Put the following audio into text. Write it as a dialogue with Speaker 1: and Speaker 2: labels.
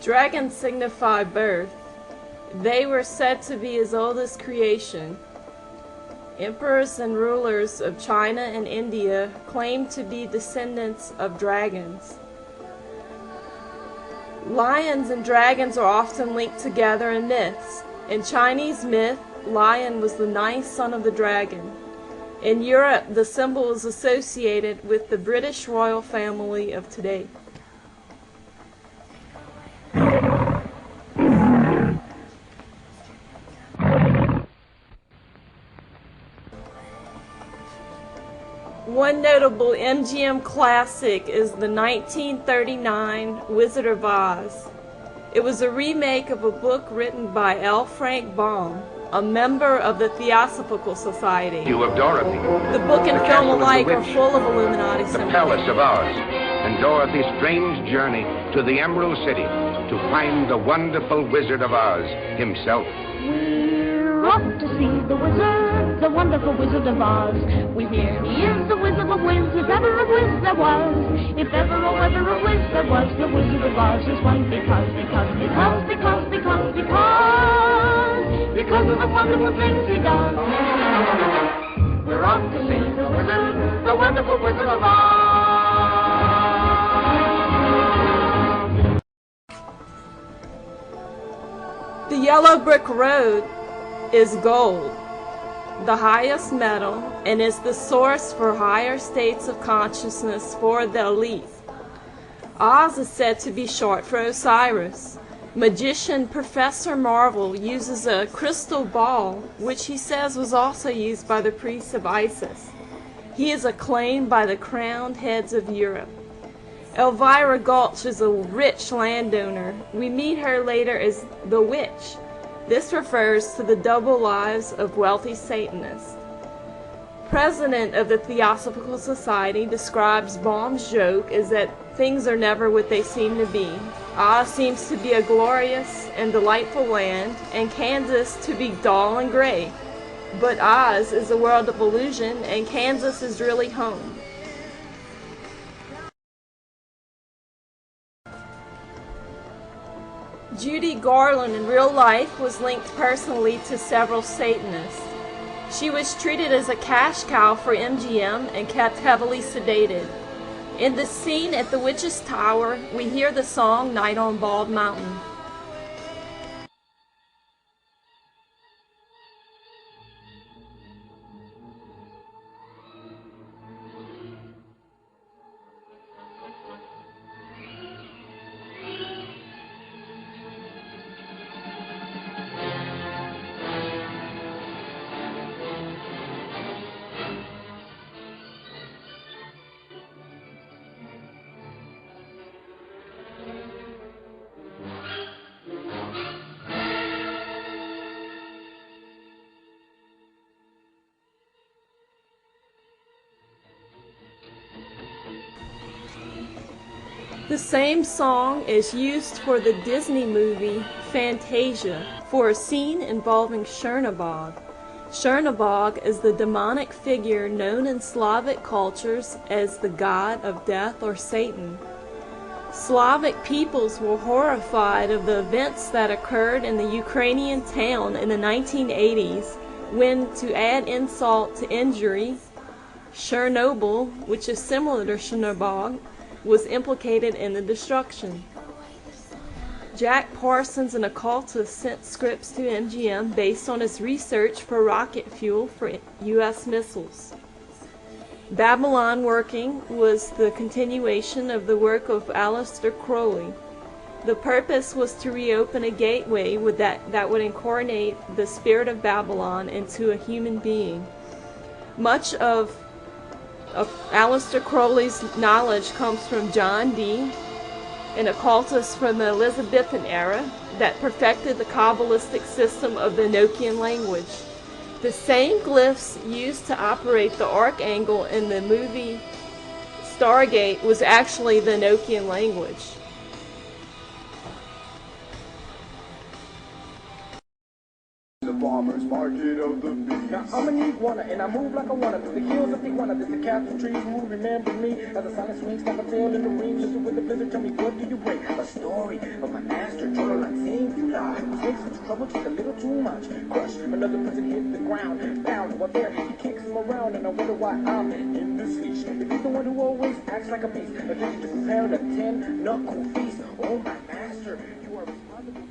Speaker 1: Dragons signify birth. They were said to be as old as creation. Emperors and rulers of China and India claimed to be descendants of dragons. Lions and dragons are often linked together in myths. In Chinese myth, lion was the ninth son of the dragon. In Europe, the symbol is associated with the British royal family of today. One notable MGM classic is the 1939 Wizard of Oz. It was a remake of a book written by L. Frank Baum, a member of the Theosophical Society.
Speaker 2: You of Dorothy.
Speaker 1: The book and film alike are full of Illuminati
Speaker 2: The
Speaker 1: symbols.
Speaker 2: Palace of Oz, and Dorothy's strange journey to the Emerald City to find the wonderful Wizard of Oz himself.
Speaker 3: We're off to see the wizard, the wonderful Wizard of Oz. We hear he is the Wizard of Wiz, if ever a Wiz there was. If ever a Wiz there was, the Wizard of Oz is one because of the wonderful things he does. We're off to see the wizard, the wonderful Wizard of Oz.
Speaker 1: The yellow brick road is gold, the highest metal, and is the source for higher states of consciousness for the elite. Oz is said to be short for Osiris. Magician Professor Marvel uses a crystal ball, which he says was also used by the priests of Isis. He is acclaimed by the crowned heads of Europe. Elvira Gulch is a rich landowner. We meet her later as the witch. This refers to the double lives of wealthy Satanists. President of the Theosophical Society describes Baum's joke as that things are never what they seem to be. Oz seems to be a glorious and delightful land, and Kansas to be dull and gray. But Oz is a world of illusion, and Kansas is really home. Judy Garland in real life was linked personally to several Satanists. She was treated as a cash cow for MGM and kept heavily sedated. In the scene at the Witch's Tower, we hear the song Night on Bald Mountain. The same song is used for the Disney movie Fantasia for a scene involving Chernabog. Chernabog is the demonic figure known in Slavic cultures as the god of death or Satan. Slavic peoples were horrified of the events that occurred in the Ukrainian town in the 1980s when, to add insult to injury, Chernobyl, which is similar to Chernabog, was implicated in the destruction. Jack Parsons, an occultist, sent scripts to MGM based on his research for rocket fuel for U.S. missiles. Babylon Working was the continuation of the work of Aleister Crowley. The purpose was to reopen a gateway that would incarnate the spirit of Babylon into a human being. Much of Aleister Crowley's knowledge comes from John Dee, an occultist from the Elizabethan era that perfected the Kabbalistic system of the Enochian language. The same glyphs used to operate the Archangel in the movie Stargate was actually the Enochian language.
Speaker 4: farmer's market of the beast.
Speaker 5: Now I'm an iguana and I move like I wanna through the hills of Tijuana. There's the castle trees who remember me as the silent swings, stop a tail in the ring. Listen with the blizzard, tell me what do you bring? A story of my master, Cholo like Singular. Who takes some trouble, just a little too much. Crush, another person hit the ground. Bound, while there, he kicks him around. And I wonder why I'm in this leash. If he's the one who always acts like a beast, I think he's just preparing a 10-knuckle feast. Oh my master, you are responsible.